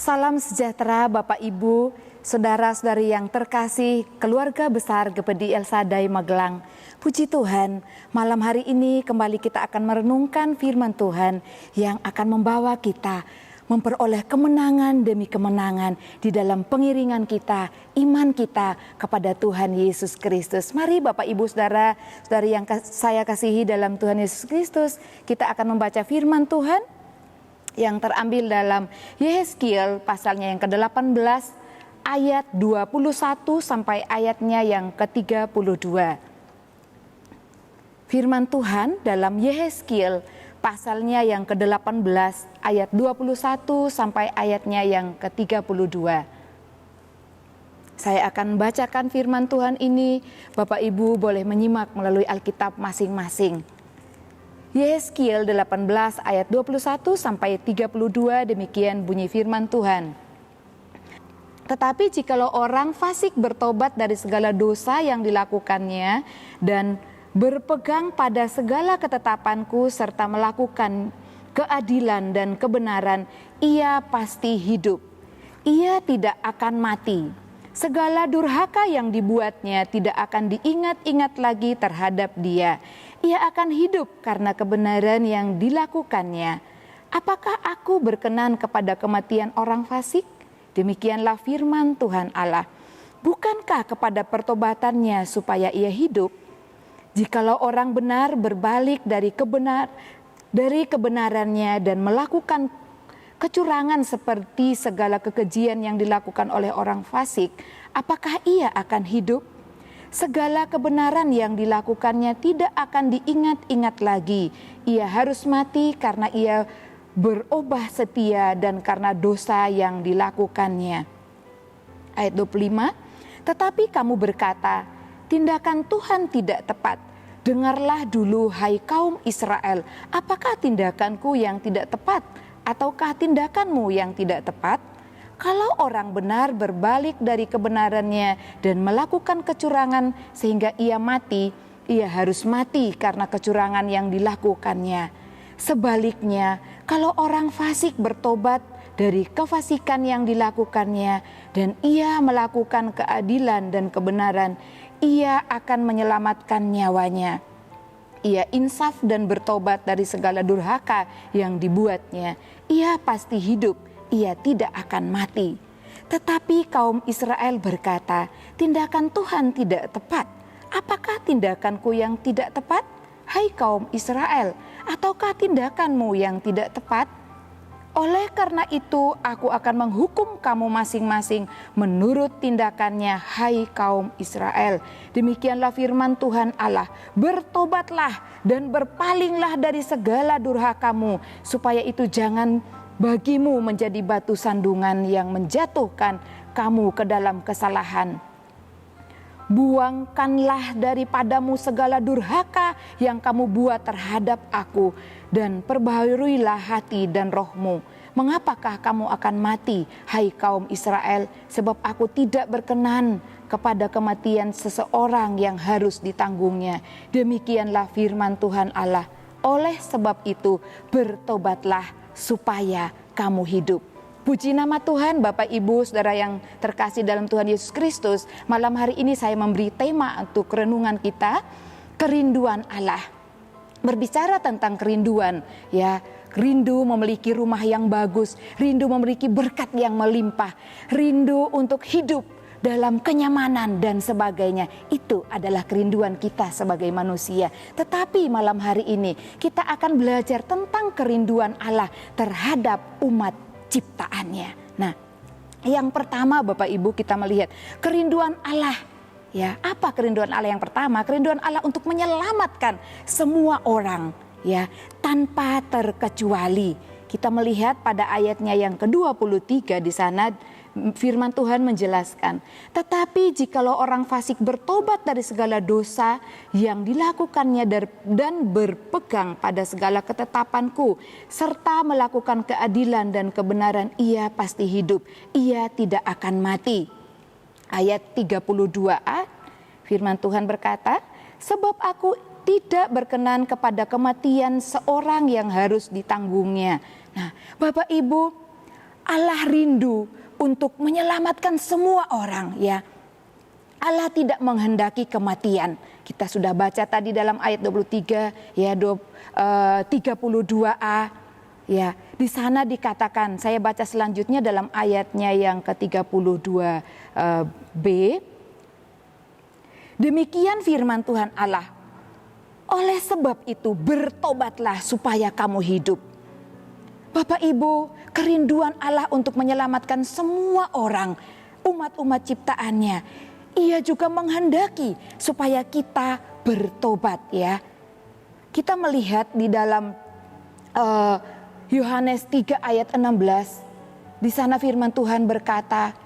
Salam sejahtera Bapak Ibu, saudara-saudari yang terkasih, keluarga besar GPD El Shaddai Magelang. Puji Tuhan, malam hari ini kembali kita akan merenungkan firman Tuhan yang akan membawa kita memperoleh kemenangan demi kemenangan di dalam pengiringan kita, iman kita kepada Tuhan Yesus Kristus. Mari Bapak Ibu saudara-saudari yang saya kasihi dalam Tuhan Yesus Kristus, kita akan membaca firman Tuhan yang terambil dalam Yehezkiel pasalnya yang ke-18 ayat 21 sampai ayatnya yang ke-32. Firman Tuhan dalam Yehezkiel pasalnya yang ke-18 ayat 21 sampai ayatnya yang ke-32. Saya akan bacakan firman Tuhan ini, Bapak Ibu boleh menyimak melalui Alkitab masing-masing. Yehezkiel 18 ayat 21 sampai 32, demikian bunyi firman Tuhan. Tetapi jikalau orang fasik bertobat dari segala dosa yang dilakukannya dan berpegang pada segala ketetapanku serta melakukan keadilan dan kebenaran, ia pasti hidup. Ia tidak akan mati. Segala durhaka yang dibuatnya tidak akan diingat-ingat lagi terhadap dia. Ia akan hidup karena kebenaran yang dilakukannya. Apakah aku berkenan kepada kematian orang fasik? Demikianlah firman Tuhan Allah. Bukankah kepada pertobatannya supaya ia hidup? Jikalau orang benar berbalik dari kebenarannya dan melakukan kecurangan seperti segala kekejian yang dilakukan oleh orang fasik, apakah ia akan hidup? Segala kebenaran yang dilakukannya tidak akan diingat-ingat lagi. Ia harus mati karena ia berubah setia dan karena dosa yang dilakukannya. Ayat 25, tetapi kamu berkata, tindakan Tuhan tidak tepat. Dengarlah dulu hai kaum Israel, apakah tindakanku yang tidak tepat? Ataukah tindakanmu yang tidak tepat? Kalau orang benar berbalik dari kebenarannya dan melakukan kecurangan sehingga ia mati, ia harus mati karena kecurangan yang dilakukannya. Sebaliknya, kalau orang fasik bertobat dari kefasikan yang dilakukannya dan ia melakukan keadilan dan kebenaran, ia akan menyelamatkan nyawanya. Ia insaf dan bertobat dari segala durhaka yang dibuatnya. Ia pasti hidup. Ia tidak akan mati. Tetapi kaum Israel berkata, tindakan Tuhan tidak tepat. Apakah tindakanku yang tidak tepat? Hai kaum Israel, ataukah tindakanmu yang tidak tepat? Oleh karena itu aku akan menghukum kamu masing-masing menurut tindakannya, hai kaum Israel. Demikianlah firman Tuhan Allah. Bertobatlah dan berpalinglah dari segala durhakamu, supaya itu jangan bagimu menjadi batu sandungan yang menjatuhkan kamu ke dalam kesalahan. Buangkanlah daripadamu segala durhaka yang kamu buat terhadap aku, dan perbaharuilah hati dan rohmu. Mengapakah kamu akan mati, hai kaum Israel? Sebab aku tidak berkenan kepada kematian seseorang yang harus ditanggungnya. Demikianlah firman Tuhan Allah. Oleh sebab itu bertobatlah supaya kamu hidup. Puji nama Tuhan, Bapak Ibu saudara yang terkasih dalam Tuhan Yesus Kristus. Malam hari ini saya memberi tema untuk renungan kita, kerinduan Allah. Berbicara tentang kerinduan, ya, rindu memiliki rumah yang bagus, rindu memiliki berkat yang melimpah, rindu untuk hidup dalam kenyamanan dan sebagainya. Itu adalah kerinduan kita sebagai manusia. Tetapi malam hari ini kita akan belajar tentang kerinduan Allah terhadap umat ciptaannya. Nah, yang pertama Bapak Ibu kita melihat kerinduan Allah. Ya, apa kerinduan Allah yang pertama? Kerinduan Allah untuk menyelamatkan semua orang, ya, tanpa terkecuali. Kita melihat pada ayatnya yang ke-23 di sana firman Tuhan menjelaskan, tetapi jikalau orang fasik bertobat dari segala dosa yang dilakukannya dan berpegang pada segala ketetapanku serta melakukan keadilan dan kebenaran, ia pasti hidup, ia tidak akan mati. Ayat 32a, firman Tuhan berkata, sebab aku tidak berkenan kepada kematian seorang yang harus ditanggungnya. Nah, Bapak Ibu, Allah rindu untuk menyelamatkan semua orang, ya. Allah tidak menghendaki kematian. Kita sudah baca tadi dalam ayat 23 ya 32a ya. Di sana dikatakan, saya baca selanjutnya dalam ayatnya yang ke-32b. Demikian firman Tuhan Allah. Oleh sebab itu bertobatlah supaya kamu hidup. Bapak Ibu, kerinduan Allah untuk menyelamatkan semua orang, umat-umat ciptaannya. Ia juga menghendaki supaya kita bertobat, ya. Kita melihat di dalam Yohanes 3 ayat 16. Di sana firman Tuhan berkata,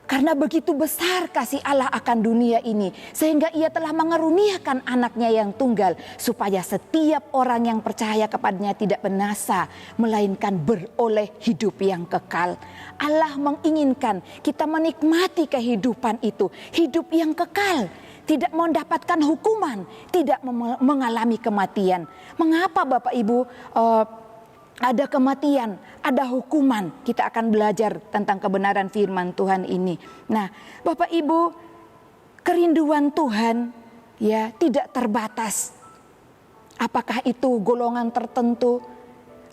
karena begitu besar kasih Allah akan dunia ini, sehingga ia telah mengaruniakan anaknya yang tunggal, supaya setiap orang yang percaya kepadanya tidak binasa, melainkan beroleh hidup yang kekal. Allah menginginkan kita menikmati kehidupan itu, hidup yang kekal, tidak mendapatkan hukuman, tidak mengalami kematian. Mengapa Bapak Ibu ada kematian, ada hukuman? Kita akan belajar tentang kebenaran firman Tuhan ini. Nah, Bapak Ibu, kerinduan Tuhan ya tidak terbatas. Apakah itu golongan tertentu?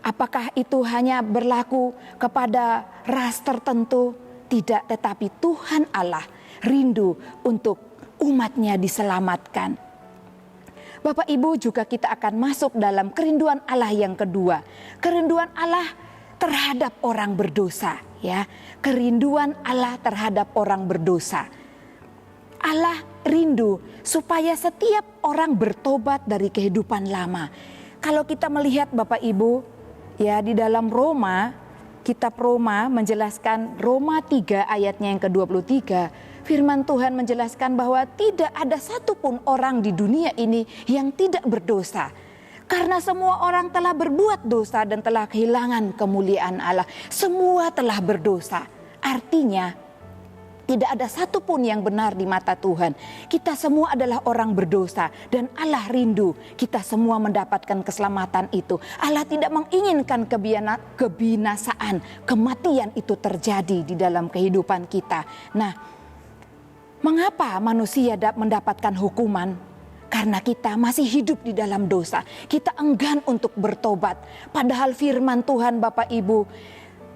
Apakah itu hanya berlaku kepada ras tertentu? Tidak, tetapi Tuhan Allah rindu untuk umatnya diselamatkan. Bapak Ibu, juga kita akan masuk dalam kerinduan Allah yang kedua. Kerinduan Allah terhadap orang berdosa, ya. Kerinduan Allah terhadap orang berdosa. Allah rindu supaya setiap orang bertobat dari kehidupan lama. Kalau kita melihat Bapak Ibu, ya, di dalam Roma, kitab Roma menjelaskan, Roma 3 ayatnya yang ke-23, firman Tuhan menjelaskan bahwa tidak ada satupun orang di dunia ini yang tidak berdosa. Karena semua orang telah berbuat dosa dan telah kehilangan kemuliaan Allah. Semua telah berdosa. Artinya tidak ada satupun yang benar di mata Tuhan. Kita semua adalah orang berdosa dan Allah rindu kita semua mendapatkan keselamatan itu. Allah tidak menginginkan kebinasaan, kematian itu terjadi di dalam kehidupan kita. Nah, mengapa manusia mendapatkan hukuman? Karena kita masih hidup di dalam dosa. Kita enggan untuk bertobat. Padahal firman Tuhan Bapak Ibu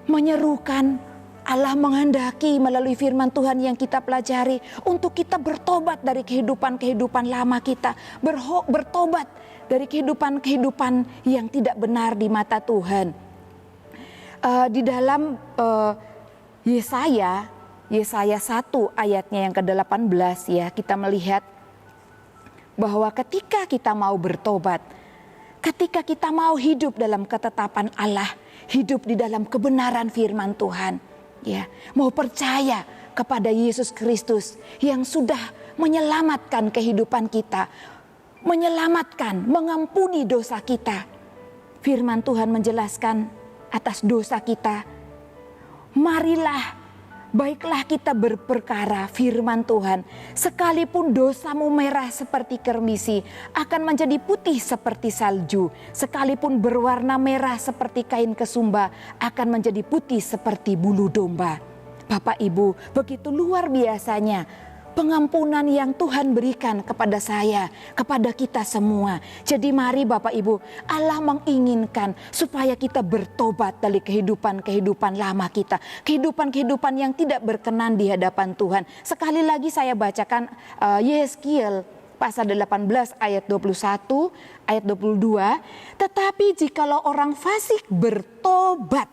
menyerukan, Allah menghendaki melalui firman Tuhan yang kita pelajari untuk kita bertobat dari kehidupan-kehidupan lama kita. Bertobat dari kehidupan-kehidupan yang tidak benar di mata Tuhan. Di dalam Yesaya 1 ayatnya yang ke-18 ya, kita melihat bahwa ketika kita mau bertobat, ketika kita mau hidup dalam ketetapan Allah, hidup di dalam kebenaran firman Tuhan, ya, mau percaya kepada Yesus Kristus yang sudah menyelamatkan kehidupan kita, menyelamatkan, mengampuni dosa kita. Firman Tuhan menjelaskan atas dosa kita. Marilah, baiklah kita berperkara, firman Tuhan, sekalipun dosamu merah seperti kermisi, akan menjadi putih seperti salju. Sekalipun berwarna merah seperti kain kesumba, akan menjadi putih seperti bulu domba. Bapak Ibu, begitu luar biasanya pengampunan yang Tuhan berikan kepada saya, kepada kita semua. Jadi mari Bapak Ibu, Allah menginginkan supaya kita bertobat dari kehidupan-kehidupan lama kita. Kehidupan-kehidupan yang tidak berkenan di hadapan Tuhan. Sekali lagi saya bacakan Yeskiel pasal 18 ayat 21, ayat 22. Tetapi jikalau orang fasik bertobat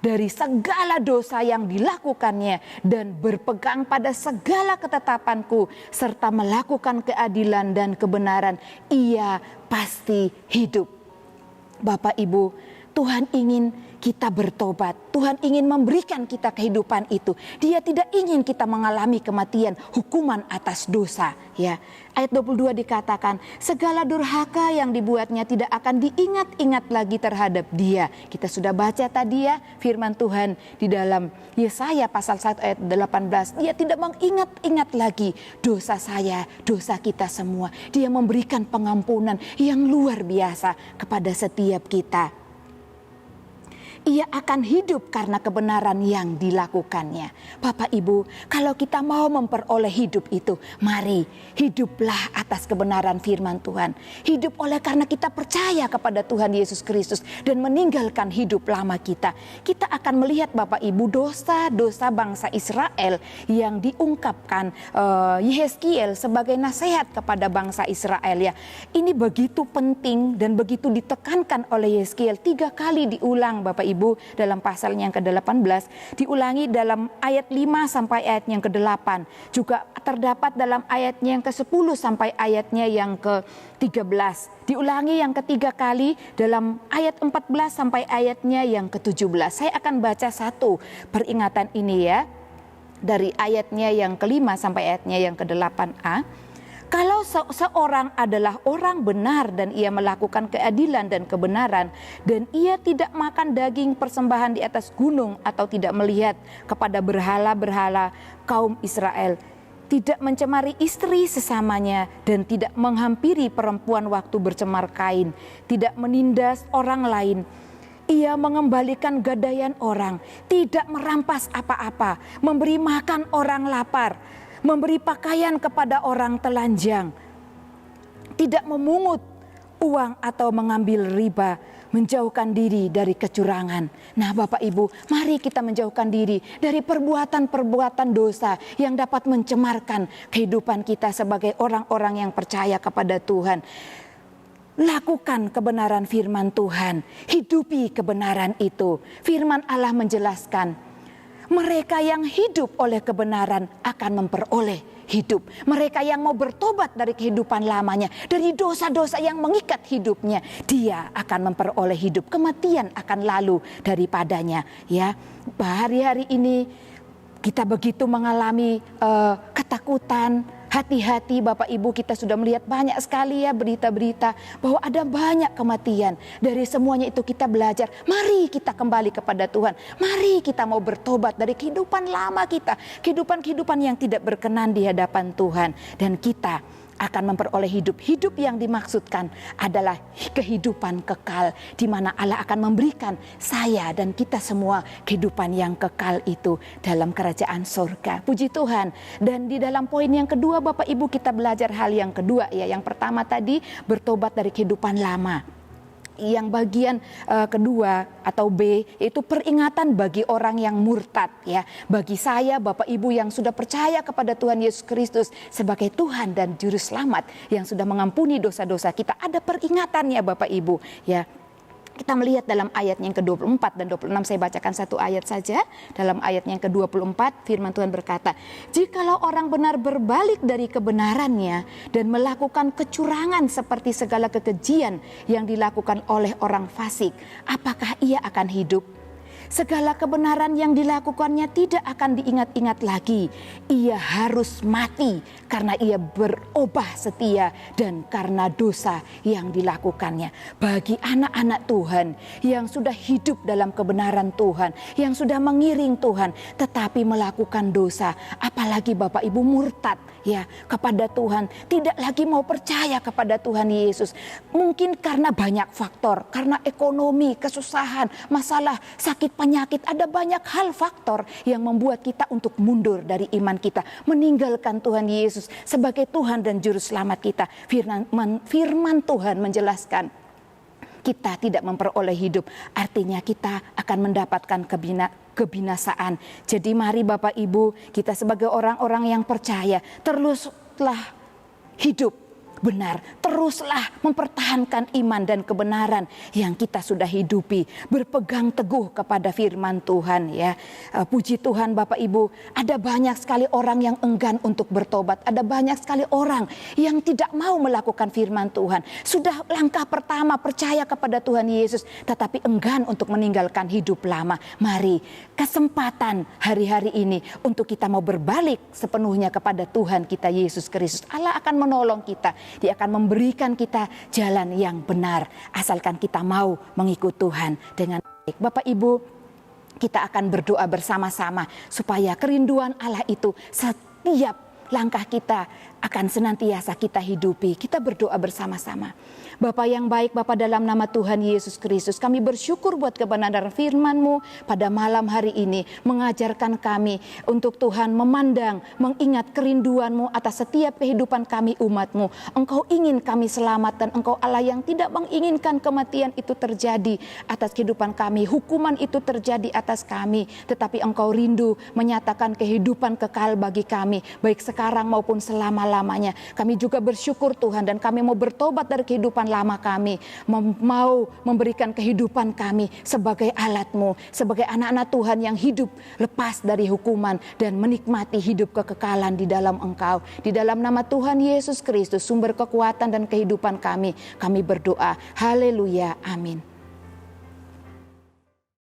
dari segala dosa yang dilakukannya dan berpegang pada segala ketetapanku serta melakukan keadilan dan kebenaran, ia pasti hidup. Bapak Ibu, Tuhan ingin kita bertobat. Tuhan ingin memberikan kita kehidupan itu. Dia tidak ingin kita mengalami kematian, hukuman atas dosa. Ya, ayat 22 dikatakan, segala durhaka yang dibuatnya tidak akan diingat-ingat lagi terhadap dia. Kita sudah baca tadi ya firman Tuhan di dalam Yesaya pasal 1 ayat 18. Dia tidak mengingat-ingat lagi dosa saya, dosa kita semua. Dia memberikan pengampunan yang luar biasa kepada setiap kita. Ia akan hidup karena kebenaran yang dilakukannya. Bapak Ibu, kalau kita mau memperoleh hidup itu, mari hiduplah atas kebenaran firman Tuhan. Hidup oleh karena kita percaya kepada Tuhan Yesus Kristus dan meninggalkan hidup lama kita. Kita akan melihat Bapak Ibu dosa-dosa bangsa Israel yang diungkapkan Yehezkiel sebagai nasihat kepada bangsa Israel ya. Ini begitu penting dan begitu ditekankan oleh Yehezkiel. 3 kali diulang Bapak Ibu dalam pasal yang ke-18, diulangi dalam ayat 5 sampai ayat yang ke-8, juga terdapat dalam ayatnya yang ke-10 sampai ayatnya yang ke-13, diulangi yang ketiga kali dalam ayat 14 sampai ayatnya yang ke-17. Saya akan baca satu peringatan ini ya, dari ayatnya yang ke-5 sampai ayatnya yang ke-8a. Kalau seorang adalah orang benar dan ia melakukan keadilan dan kebenaran, dan ia tidak makan daging persembahan di atas gunung atau tidak melihat kepada berhala-berhala kaum Israel, tidak mencemari istri sesamanya dan tidak menghampiri perempuan waktu bercemar kain, tidak menindas orang lain, ia mengembalikan gadaian orang, tidak merampas apa-apa, memberi makan orang lapar, memberi pakaian kepada orang telanjang, tidak memungut uang atau mengambil riba, menjauhkan diri dari kecurangan. Nah Bapak Ibu, mari kita menjauhkan diri dari perbuatan-perbuatan dosa yang dapat mencemarkan kehidupan kita sebagai orang-orang yang percaya kepada Tuhan. Lakukan kebenaran firman Tuhan, hidupi kebenaran itu. Firman Allah menjelaskan, mereka yang hidup oleh kebenaran akan memperoleh hidup. Mereka yang mau bertobat dari kehidupan lamanya, dari dosa-dosa yang mengikat hidupnya, dia akan memperoleh hidup. Kematian akan lalu daripadanya. Ya, hari-hari ini kita begitu mengalami ketakutan. Hati-hati Bapak Ibu, kita sudah melihat banyak sekali ya berita-berita bahwa ada banyak kematian. Dari semuanya itu kita belajar, mari kita kembali kepada Tuhan. Mari kita mau bertobat dari kehidupan lama kita. Kehidupan-kehidupan yang tidak berkenan di hadapan Tuhan. Dan kita akan memperoleh hidup. Hidup yang dimaksudkan adalah kehidupan kekal, di mana Allah akan memberikan saya dan kita semua kehidupan yang kekal itu dalam kerajaan surga. Puji Tuhan. Dan di dalam poin yang kedua Bapak Ibu, kita belajar hal yang kedua ya. Yang pertama tadi bertobat dari kehidupan lama. Yang bagian kedua atau B itu peringatan bagi orang yang murtad ya. Bagi saya Bapak Ibu yang sudah percaya kepada Tuhan Yesus Kristus sebagai Tuhan dan Juru Selamat yang sudah mengampuni dosa-dosa kita, ada peringatannya Bapak Ibu ya. Kita melihat dalam ayat yang ke-24 dan 26, saya bacakan satu ayat saja. Dalam ayat yang ke-24 firman Tuhan berkata, jikalau orang benar berbalik dari kebenarannya dan melakukan kecurangan seperti segala kekejian yang dilakukan oleh orang fasik, apakah ia akan hidup? Segala kebenaran yang dilakukannya tidak akan diingat-ingat lagi. Ia harus mati karena ia berubah setia dan karena dosa yang dilakukannya. Bagi anak-anak Tuhan yang sudah hidup dalam kebenaran Tuhan, yang sudah mengiring Tuhan tetapi melakukan dosa, apalagi Bapak Ibu murtad ya kepada Tuhan, tidak lagi mau percaya kepada Tuhan Yesus. Mungkin karena banyak faktor, karena ekonomi, kesusahan, masalah, sakit, penyakit, ada banyak hal faktor yang membuat kita untuk mundur dari iman kita, meninggalkan Tuhan Yesus sebagai Tuhan dan Juru Selamat kita. Firman Tuhan menjelaskan, kita tidak memperoleh hidup, artinya kita akan mendapatkan kebinasaan. Jadi mari Bapak Ibu, kita sebagai orang-orang yang percaya, teruslah hidup benar, teruslah mempertahankan iman dan kebenaran yang kita sudah hidupi, berpegang teguh kepada firman Tuhan ya. Puji Tuhan Bapak Ibu, ada banyak sekali orang yang enggan untuk bertobat, ada banyak sekali orang yang tidak mau melakukan firman Tuhan. Sudah langkah pertama percaya kepada Tuhan Yesus, tetapi enggan untuk meninggalkan hidup lama. Mari, kesempatan hari-hari ini untuk kita mau berbalik sepenuhnya kepada Tuhan kita Yesus Kristus. Allah akan menolong kita. Dia akan memberikan kita jalan yang benar, asalkan kita mau mengikut Tuhan dengan baik. Bapak Ibu, kita akan berdoa bersama-sama supaya kerinduan Allah itu setiap langkah kita akan senantiasa kita hidupi. Kita berdoa bersama-sama. Bapa yang baik, Bapa dalam nama Tuhan Yesus Kristus, kami bersyukur buat kebenaran firman-Mu pada malam hari ini, mengajarkan kami untuk Tuhan memandang, mengingat kerinduan-Mu atas setiap kehidupan kami umat-Mu. Engkau ingin kami selamat dan Engkau Allah yang tidak menginginkan kematian itu terjadi atas kehidupan kami, hukuman itu terjadi atas kami, tetapi Engkau rindu menyatakan kehidupan kekal bagi kami, baik sekarang maupun selama-lamanya. Kami juga bersyukur Tuhan, dan kami mau bertobat dari kehidupan lama kami, mau memberikan kehidupan kami sebagai alat-Mu, sebagai anak-anak Tuhan yang hidup lepas dari hukuman dan menikmati hidup kekekalan di dalam Engkau. Di dalam nama Tuhan Yesus Kristus, sumber kekuatan dan kehidupan kami berdoa. Haleluya, amin.